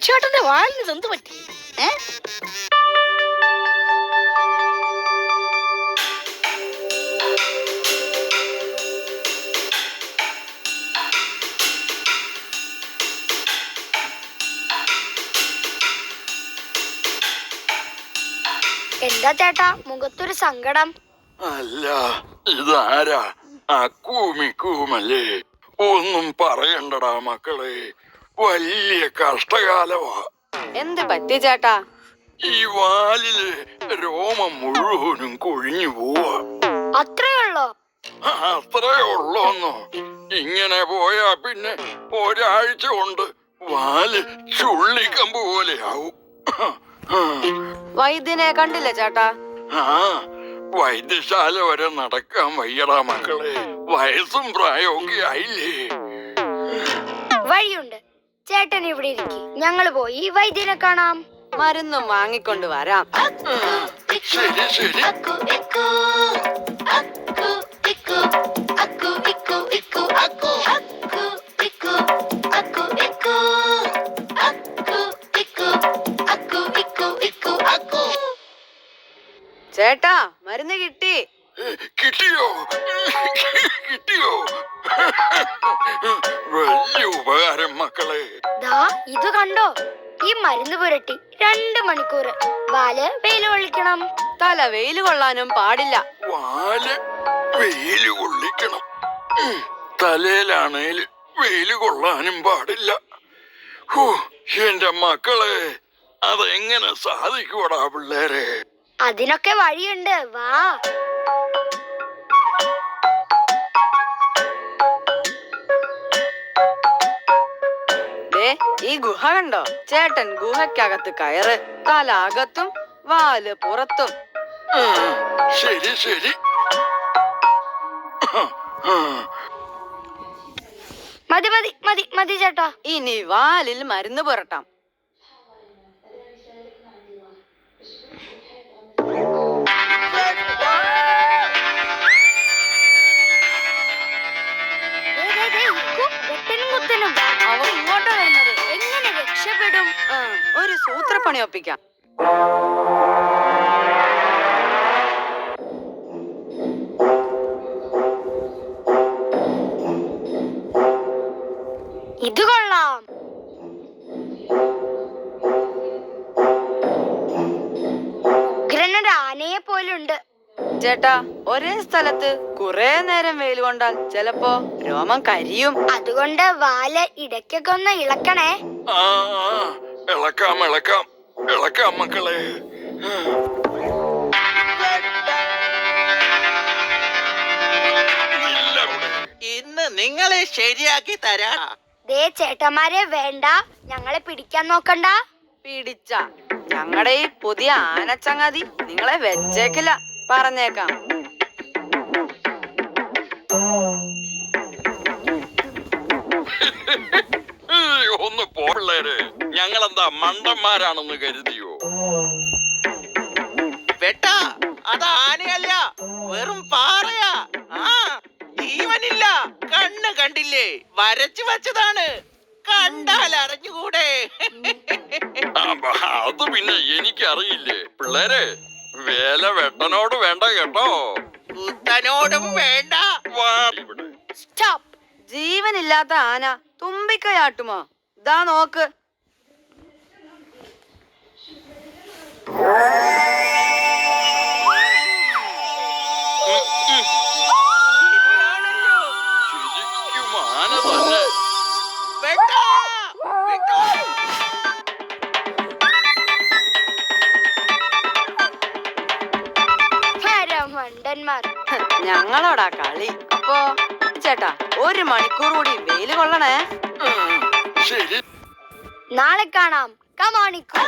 ചേട്ടന്റെ വാലിന് എന്ത് പറ്റി? എന്താ ചേട്ടാ മുഖത്തൊരു സങ്കടം? അല്ല, ഇതാരാ? അക്കൂമിക്കൂമല്ലേ? ഒന്നും പറയണ്ടടാ മക്കളെ, വലിയ കഷ്ടകാലമാ. എന്ത് പറ്റി ചേട്ടാ? ഈ വാലില് രോമം മുഴുവനും കൊഴിഞ്ഞു പോവാ. അത്രയുള്ളോ? അത്രേ ഉള്ളോന്നോ? ഇങ്ങനെ പോയാ പിന്നെ ഒരാഴ്ച കൊണ്ട് വാല് ചുള്ളിക്കമ്പ് പോലെ ആവും. വൈദ്യനെ കണ്ടില്ലേ ചേട്ടാ? ആ, വൈദ്യശാല വരെ നടക്കാൻ വയ്യടാ മക്കളെ, വയസ്സും പ്രായമൊക്കെ ആയില്ലേ. വഴിയുണ്ട്, ചേട്ടൻ ഇവിടെ ഇരിക്കും, ഞങ്ങള് പോയി വൈദ്യനെ കാണാം. മരുന്നും വാങ്ങിക്കൊണ്ട് വരാം. ശരി ശരി. ചേട്ടാ മരുന്ന് കിട്ടി. കിട്ടിയോ? കിട്ടിയോ? വലിയ ഉപകാരം മക്കളെ. ദാ ഇത് കണ്ടോ, ഈ മരുന്ന് പുരട്ടി 2 മണിക്കൂർ വാല് വെയിൽ കൊള്ളിക്കണം. തല വെയിൽ കൊള്ളാനും പാടില്ല. വാല് വെയില് കൊള്ളിക്കണം, തലയിലാണേല് വെയില് കൊള്ളാനും പാടില്ല. എന്റെ മക്കളെ, അതെങ്ങനെ സാധിക്കൂടാ പിള്ളേരെ? അതിനൊക്കെ വഴിയുണ്ട്, വാ. ഈ ഗുഹ കണ്ടോ? ചേട്ടൻ ഗുഹയ്ക്കകത്ത് കയറ്, തല അകത്തും വാല് പുറത്തും. ശരി ശരി. മതി മതി മതി മതി ചേട്ടാ. ഇനി വാലിൽ മരുന്ന് പുരട്ടാം. അവർ ഇങ്ങോട്ടാ വരുന്നത്. എങ്ങനെ രക്ഷപ്പെടും? ഒരു സൂത്രപ്പണി ഒപ്പിക്കാം. ഇത് കൊള്ളാം. ഉഗ്രനൊരു ആനയെ പോലുണ്ട്. ചേട്ടാ, ഒരേ സ്ഥലത്ത് കുറെ നേരം വെയിൽ കൊണ്ടാൽ ചിലപ്പോ രോമം കരിയും. അതുകൊണ്ട് വാല് ഇടയ്ക്കൊക്കെ ഒന്ന് ഇളക്കണേ. ഇളക്കാം ഇളക്കാം ഇളക്കാം മക്കളെ. ഇന്ന് നിങ്ങളെ ശരിയാക്കി തരാ. ദേ ചേട്ടന്മാരെ, വേണ്ട, ഞങ്ങളെ പിടിക്കാൻ നോക്കണ്ട. പിടിച്ച ഞങ്ങളുടെ ഈ പുതിയ ആനച്ചങ്ങാതി നിങ്ങളെ വെച്ചേക്കില്ല, പറഞ്ഞേക്കാം. ഒന്ന് പോള്ളേര്, ഞങ്ങളെന്താ മണ്ടന്മാരാണെന്ന് കരുതിയോ? വെട്ടാ, അത് ആനയല്ല, വെറും പാറയാ. ജീവനില്ല, കണ്ണ് കണ്ടില്ലേ, വരച്ചു വച്ചതാണ്, കണ്ടാൽ അറിഞ്ഞുകൂടെ? അത് പിന്നെ എനിക്കറിയില്ലേ പിള്ളേരെ. വേല വെട്ടനോട് വേണ്ട കേട്ടോ, കുത്തനോടും വേണ്ട. സ്റ്റോപ്പ്. ജീവനില്ലാത്ത ആന തുമ്പിക്കയാട്ടുമോ? ദാ നോക്ക്. ശരിക്കും ആന തന്നെ. മണ്ടന്മാർ. ഞങ്ങളോടാ കളി. അപ്പോ ചേട്ടാ, 1 മണിക്കൂർ കൂടി വെയില് കൊള്ളണേ. ശരി, നാളെ കാണാം. കമാണിക്കോ.